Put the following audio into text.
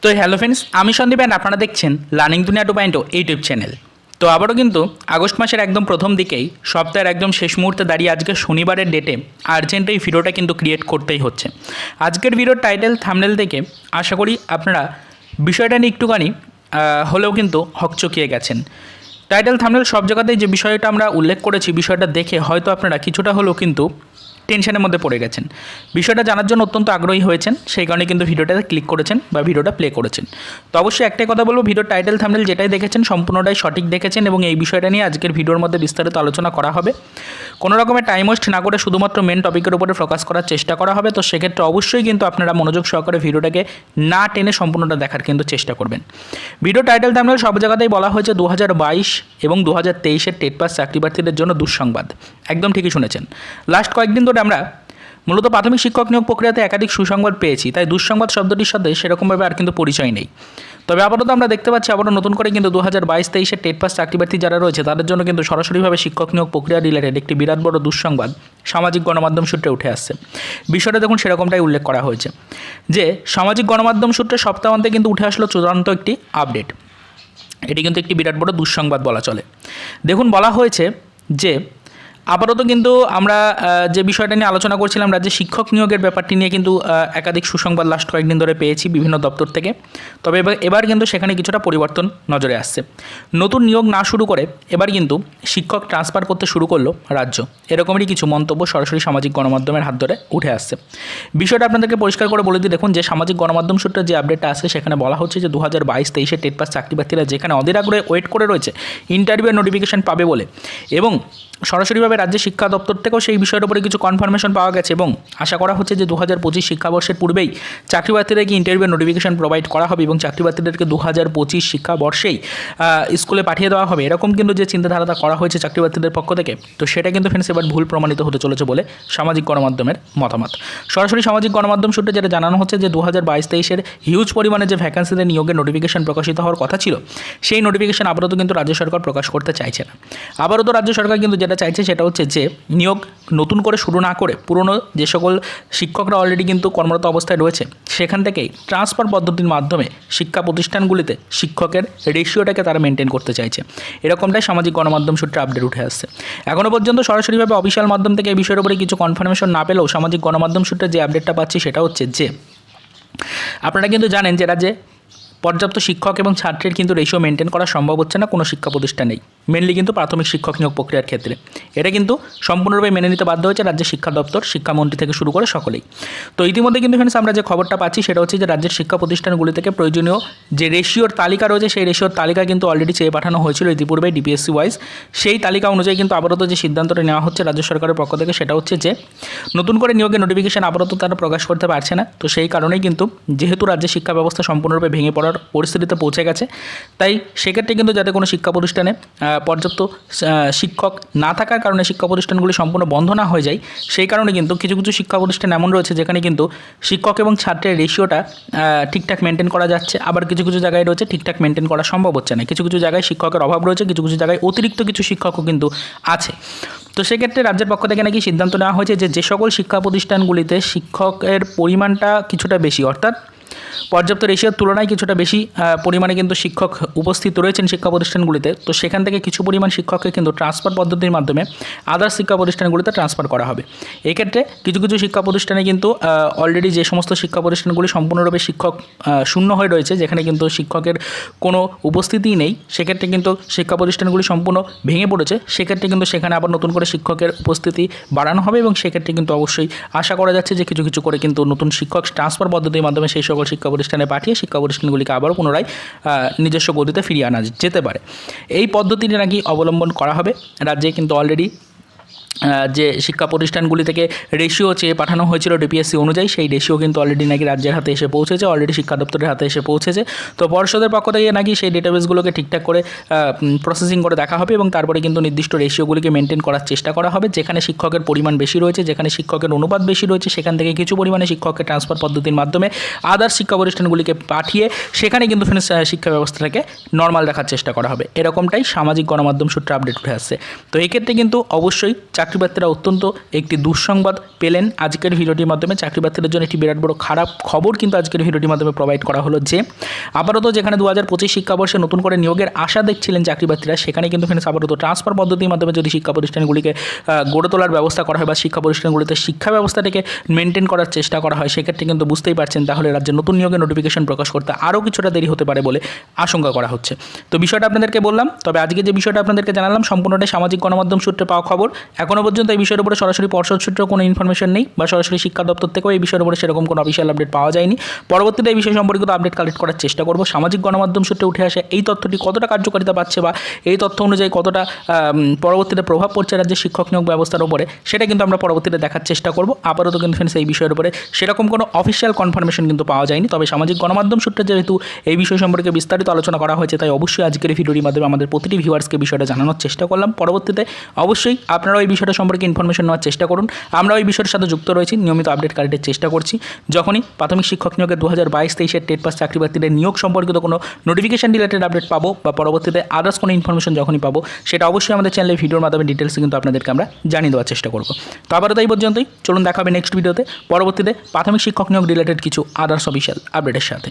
তো hello friends, আমি Sandeep and আপনারা দেখছেন লার্নিং দুনিয়া 2.0 ইউটিউব চ্যানেল। তো আবারও কিন্তু আগস্ট মাসের একদম প্রথম দিকেই সপ্তাহের একদম শেষ মুহূর্তে দাঁড়িয়ে আজকে শনিবারের ডেটে আর্জেন্ট এই ভিডিওটা কিন্তু ক্রিয়েট করতেই হচ্ছে। আজকের ভিডিওর টাইটেল থাম্বনেল থেকে আশা করি আপনারা বিষয়টা নিয়ে একটুখানি হলেও কিন্তু হকচকিয়ে গেছেন। টাইটেল থাম্বনেল সব জায়গাতেই যে বিষয়টা আমরা উল্লেখ করেছি, বিষয়টা দেখে হয়তো আপনারা কিছুটা হলেও কিন্তু টেনশনের মধ্যে পড়ে গেছেন। বিষয়টা জানার জন্য অত্যন্ত আগ্রহী হয়েছেন, সেই কারণে কিন্তু ভিডিওটাতে ক্লিক করেছেন বা ভিডিওটা প্লে করেছেন। তো অবশ্যই একটাই কথা বলবো, ভিডিওর টাইটেল থাম্বনেল যেটাই দেখেছেন সম্পূর্ণটাই সঠিক দেখেছেন এবং এই বিষয়টা নিয়ে আজকের ভিডিওর মধ্যে বিস্তারিত আলোচনা করা হবে। কোনো রকমের টাইম ওয়েস্ট না করে শুধুমাত্র মেন টপিকের উপরে ফোকাস করার চেষ্টা করা হবে। তো সেক্ষেত্রে অবশ্যই কিন্তু আপনারা মনোযোগ সহকারে ভিডিওটাকে না টেনে সম্পূর্ণটা দেখার কিন্তু চেষ্টা করবেন। ভিডিও টাইটেল থাম্বনেল সব জায়গাতেই বলা হয়েছে 2022 এবং 2023-এর টেট পাস চাকরি প্রার্থীদের জন্য দুঃসংবাদ। একদম ঠিকই শুনেছেন। লাস্ট কয়েকদিন ধরে আমরা মূলত প্রাথমিক শিক্ষক নিয়োগ প্রক্রিয়াতে একাধিক সুসংবাদ পেয়েছি, তাই দুঃসংবাদ শব্দটির সাথে সেরকমভাবে আর কিন্তু পরিচয় নেই। তবে আপাতত আমরা দেখতে পাচ্ছি আবারও নতুন করে কিন্তু 2022-23-এর টেট পাস চাকরি প্রার্থী যারা রয়েছে তাদের জন্য কিন্তু সরাসরিভাবে শিক্ষক নিয়োগ প্রক্রিয়া রিলেটেড একটি বিরাট বড় দুঃসংবাদ সামাজিক গণমাধ্যম সূত্রে উঠে আসছে। বিষয়টা দেখুন সেরকমটাই উল্লেখ করা হয়েছে যে সামাজিক গণমাধ্যম সূত্রে সপ্তাহান্তে কিন্তু উঠে আসলো চূড়ান্ত একটি আপডেট। এটি কিন্তু একটি বিরাট বড় দুঃসংবাদ বলা চলে। দেখুন বলা হয়েছে যে আপাতত কিন্তু আমরা যে বিষয়টা নিয়ে আলোচনা করছিলাম, রাজ্যে শিক্ষক নিয়োগের ব্যাপারটি নিয়ে কিন্তু একাধিক সুসংবাদ লাস্ট কয়েকদিন ধরে পেয়েছি বিভিন্ন দপ্তর থেকে। তবে এবার কিন্তু সেখানে কিছুটা পরিবর্তন নজরে আসছে। নতুন নিয়োগ না শুরু করে এবার কিন্তু শিক্ষক ট্রান্সফার করতে শুরু করলো রাজ্য, এরকমই কিছু মন্তব্য সরাসরি সামাজিক গণমাধ্যমের হাত ধরে উঠে আসছে। বিষয়টা আপনাদেরকে পরিষ্কার করে বলে দিই, দেখুন যে সামাজিক গণমাধ্যম সূত্রে যে আপডেটটা আসছে সেখানে বলা হচ্ছে যে 2022-23-এর টেট পাস চাকরি প্রার্থীরা যেখানে অধীর আগ্রহে ওয়েট করে রয়েছে ইন্টারভিউয়ের নোটিফিকেশন পাবে বলে, এবং সরাসরিভাবে রাজ্যের শিক্ষা দপ্তর থেকেও সেই বিষয়ের উপরে কিছু কনফার্মেশন পাওয়া গেছে এবং আশা করা হচ্ছে যে 2025 শিক্ষাবর্ষের পূর্বেই চাকরি প্রার্থীদেরকে ইন্টারভিউ নোটিফিকেশন প্রোভাইড করা হবে এবং চাকরি প্রার্থীদেরকে 2025 শিক্ষাবর্ষেই স্কুলে পাঠিয়ে দেওয়া হবে। এরকম কিন্তু যে চিন্তাধারাটা করা হয়েছে চাকরি প্রার্থীদের পক্ষ থেকে, তো সেটা কিন্তু ফ্রেন্ডস এবার ভুল প্রমাণিত হতে চলেছে বলে সামাজিক গণমাধ্যমের মতামত। সরাসরি সামাজিক গণমাধ্যম সূত্রে যেটা জানানো হচ্ছে যে 2022-23-এর হিউজ পরিমাণে যে ভ্যাকান্সিতে নিয়োগের নোটিফিকেশন প্রকাশিত হওয়ার কথা ছিল, সেই নোটিফিকেশন আপাতত কিন্তু রাজ্য সরকার প্রকাশ করতে চাইছে না। আপাতত রাজ্য সরকার কিন্তু যেটা চাইছে সেটা হচ্ছে যে নিয়োগ নতুন করে শুরু না করে পুরনো যে সকল শিক্ষকরা অলরেডি কিন্তু কর্মরত অবস্থায় রয়েছে সেখান থেকেই ট্রান্সফার পদ্ধতির মাধ্যমে শিক্ষা প্রতিষ্ঠানগুলিতে শিক্ষকের রেশিওটাকে তারা মেনটেন করতে চাইছে। এরকমটাই সামাজিক গণমাধ্যম সূত্রে আপডেট উঠে আসছে। এখনও পর্যন্ত সরাসরিভাবে অফিসিয়াল মাধ্যম থেকে এই বিষয়ের উপরে কিছু কনফার্মেশন না পেলেও সামাজিক গণমাধ্যম সূত্রে যে আপডেটটা পাচ্ছি সেটা হচ্ছে যে আপনারা কিন্তু জানেন যে রাজ্যে পর্যাপ্ত শিক্ষক এবং ছাত্রের কিন্তু রেশিও মেনটেন করা সম্ভব হচ্ছে না কোনো শিক্ষা প্রতিষ্ঠানেই, মেনলি কিন্তু প্রাথমিক শিক্ষক নিয়োগ প্রক্রিয়ার ক্ষেত্রে। এটা কিন্তু সম্পূর্ণরূপে মেনে নিতে বাধ্য হয়েছে রাজ্যের শিক্ষা দপ্তর, শিক্ষামন্ত্রী থেকে শুরু করে সকলেই। তো ইতিমধ্যে কিন্তু ফ্রেন্ডস আমরা যে খবরটা পাচ্ছি সেটা হচ্ছে যে রাজ্যের শিক্ষা প্রতিষ্ঠানগুলি থেকে প্রয়োজনীয় যে রেশিওর তালিকা রয়েছে সেই রেশিওর তালিকা কিন্তু অলরেডি চেয়ে পাঠানো হয়েছিল ইতিপূর্বে ডিপিএসসি ওয়াইজ। সেই তালিকা অনুযায়ী কিন্তু আপাতত যে সিদ্ধান্তটা নেওয়া হচ্ছে রাজ্য সরকারের পক্ষ থেকে সেটা হচ্ছে যে নতুন করে নিয়োগের নোটিফিকেশন আপাতত তারা প্রকাশ করতে পারছে না। তো সেই কারণেই কিন্তু যেহেতু রাজ্যের শিক্ষা ব্যবস্থা সম্পূর্ণরূপে ভেঙে পড়ার পরিস্থিতিতে পৌঁছে গেছে, তাই সেক্ষেত্রে কিন্তু যাতে কোনো শিক্ষা প্রতিষ্ঠানে পর্যাপ্ত শিক্ষক না থাকার কারণে শিক্ষা প্রতিষ্ঠানগুলি সম্পূর্ণ বন্ধ না হয়ে যায়, সেই কারণে কিন্তু কিছু কিছু শিক্ষা প্রতিষ্ঠান এমন রয়েছে যেখানে কিন্তু শিক্ষক এবং ছাত্রের রেশিওটা ঠিকঠাক মেনটেন করা যাচ্ছে, আবার কিছু কিছু জায়গায় রয়েছে ঠিকঠাক মেনটেন করা সম্ভব হচ্ছে না। কিছু কিছু জায়গায় শিক্ষকের অভাব রয়েছে, কিছু কিছু জায়গায় অতিরিক্ত কিছু শিক্ষকও কিন্তু আছে। তো সেক্ষেত্রে রাজ্যের পক্ষ থেকে নাকি সিদ্ধান্ত নেওয়া হয়েছে যে সকল শিক্ষা প্রতিষ্ঠানগুলিতে শিক্ষকের পরিমাণটা কিছুটা বেশি, অর্থাৎ পর্যাপ্ত রেশিওর তুলনায় কিছুটা বেশি পরিমাণে কিন্তু শিক্ষক উপস্থিত রয়েছেন শিক্ষা প্রতিষ্ঠানগুলিতে, তো সেখান থেকে কিছু পরিমাণ শিক্ষককে কিন্তু ট্রান্সফার পদ্ধতির মাধ্যমে আদার্স শিক্ষা প্রতিষ্ঠানগুলিতে ট্রান্সফার করা হবে। এই ক্ষেত্রে কিছু কিছু শিক্ষা প্রতিষ্ঠানে কিন্তু অলরেডি যে সমস্ত শিক্ষা প্রতিষ্ঠানগুলি সম্পূর্ণরূপে শিক্ষক শূন্য হয়ে রয়েছে, যেখানে কিন্তু শিক্ষকের কোনো উপস্থিতিই নেই, সেক্ষেত্রে কিন্তু শিক্ষা প্রতিষ্ঠানগুলি সম্পূর্ণ ভেঙে পড়েছে। সেক্ষেত্রে কিন্তু সেখানে আবার নতুন করে শিক্ষকের উপস্থিতি বাড়ানো হবে এবং সেক্ষেত্রে কিন্তু অবশ্যই আশা করা যাচ্ছে যে কিছু কিছু করে কিন্তু নতুন শিক্ষক ট্রান্সফার পদ্ধতির মাধ্যমে সেই সকল শিক্ষা প্রতিষ্ঠানে পাঠিয়ে শিক্ষা প্রতিষ্ঠানগুলিকে আবারও পুনরায় নিজস্ব গতিতে ফিরিয়ে আনা যেতে পারে। এই পদ্ধতিটি নাকি অবলম্বন করা হবে। রাজ্যে কিন্তু অলরেডি যে শিক্ষা প্রতিষ্ঠানগুলি থেকে রেশিও চেয়ে পাঠানো হয়েছিল ডিপিএসসি অনুযায়ী, সেই রেশিও কিন্তু অলরেডি নাকি রাজ্যের হাতে এসে পৌঁছেছে, অলরেডি শিক্ষা দপ্তরের হাতে এসে পৌঁছেছে। তো পর্ষদের পক্ষ থেকে নাকি সেই ডেটাবেসগুলোকে ঠিকঠাক করে প্রসেসিং করে দেখা হবে এবং তারপরে কিন্তু নির্দিষ্ট রেশিওগুলিকে মেনটেন করার চেষ্টা করা হবে। যেখানে শিক্ষকের পরিমাণ বেশি রয়েছে, যেখানে শিক্ষকের অনুপাত বেশি রয়েছে, সেখান থেকে কিছু পরিমাণে শিক্ষককে ট্রান্সফার পদ্ধতির মাধ্যমে আদার্স শিক্ষা প্রতিষ্ঠানগুলিকে পাঠিয়ে সেখানে কিন্তু শিক্ষা ব্যবস্থাটাকে নর্মাল রাখার চেষ্টা করা হবে। এরকমটাই সামাজিক গণমাধ্যম সূত্রে আপডেট উঠে আসছে। তো এই ক্ষেত্রে কিন্তু অবশ্যই চাকরিপ্রার্থীরা অত্যন্ত একটি দুঃসংবাদ পেলেন আজকের ভিডিওটির মাধ্যমে। চাকরিপ্রার্থীদের জন্য একটি বিরাট বড় খারাপ খবর কিন্তু আজকের ভিডিওটির মাধ্যমে প্রোভাইড করা হলো যে আপাতত যেখানে 2025 শিক্ষাবর্ষে নতুন করে নিয়োগের আশা দেখছিলেন চাকরিপ্রার্থীরা, সেখানে কিন্তু আপাতত ট্রান্সফার পদ্ধতির মাধ্যমে যদি শিক্ষা প্রতিষ্ঠানগুলিকে গড়ে তোলার ব্যবস্থা করা হয় বা শিক্ষা প্রতিষ্ঠানগুলিতে শিক্ষা ব্যবস্থাটাকে মেনটেন করার চেষ্টা করা হয়, সেক্ষেত্রে কিন্তু বুঝতেই পারছেন তাহলে রাজ্যে নতুন নিয়োগের নোটিফিকেশন প্রকাশ করতে আরও কিছুটা দেরি হতে পারে বলে আশঙ্কা করা হচ্ছে। তো বিষয়টা আপনাদেরকে বললাম, তবে আজকে যে বিষয়টা আপনাদেরকে জানালাম সম্পূর্ণটাই সামাজিক গণমাধ্যম সূত্রে পাওয়া খবর। এখনও পর্যন্ত এই বিষয়ের উপরে সরাসরি পর্ষদ সূত্রে কোনো ইনফরমেশন নেই বা সরাসরি শিক্ষা দপ্তর থেকেও এই বিষয়ের উপরে সেরকম কোনো অফিসিয়াল আপডেট পাওয়া যায়নি। পরবর্তীতে এই বিষয় সম্পর্কিত আপডেট কালেক্ট করার চেষ্টা করব। সামাজিক গণমাধ্যম সূত্রে উঠে আসে এই তথ্যটি কতটা কার্যকারিতা পাচ্ছে বা এই তথ্য অনুযায়ী কতটা পরবর্তীতে প্রভাব পড়ছে রাজ্যের শিক্ষক নিয়োগ ব্যবস্থার উপরে, সেটা কিন্তু আমরা পরবর্তীতে দেখার চেষ্টা করব। আপাতত কিন্তু এই বিষয়ের উপরে সেরকম কোনো অফিসিয়াল কনফার্মেশন কিন্তু পাওয়া যায়নি। তবে সামাজিক গণমাধ্যম সূত্রে যেহেতু এই বিষয় সম্পর্কে বিস্তারিত আলোচনা করা হয়েছে, তাই অবশ্যই আজকের ভিডিওর মাধ্যমে আমাদের প্রতিটি ভিউয়ার্সকে বিষয়টা জানানোর চেষ্টা করলাম। পরবর্তীতে অবশ্যই আপনারাও এই বিষয়টা সম্পর্কে ইনফরমেশন নেওয়ার চেষ্টা করুন। আমরাও এই বিষয়ের সাথে যুক্ত রয়েছি, নিয়মিত আপডেট কালেক্টের চেষ্টা করছি। যখনই প্রাথমিক শিক্ষক নিয়োগের 2022-23 টেট পাস চাকরিপ্রার্থীদের নিয়োগ সম্পর্কিত কোনো নোটিফিকেশন রিলেটেড আপডেট পাবো বা পরবর্তীতে আদার্স কোনো ইনফরমেশন যখনই পাবো, সেটা অবশ্যই আমাদের চ্যানেলে ভিডিওর মাধ্যমে ডিটেলসে কিন্তু আপনাদেরকে আমরা জানিয়ে দেওয়ার চেষ্টা করব। তো আবারও তাই পর্যন্তই, চলুন দেখা হবে নেক্সট ভিডিওতে পরবর্তীতে প্রাথমিক শিক্ষক নিয়োগ রিলেটেড কিছু আদার্স অফিসিয়াল আপডেটের সাথে।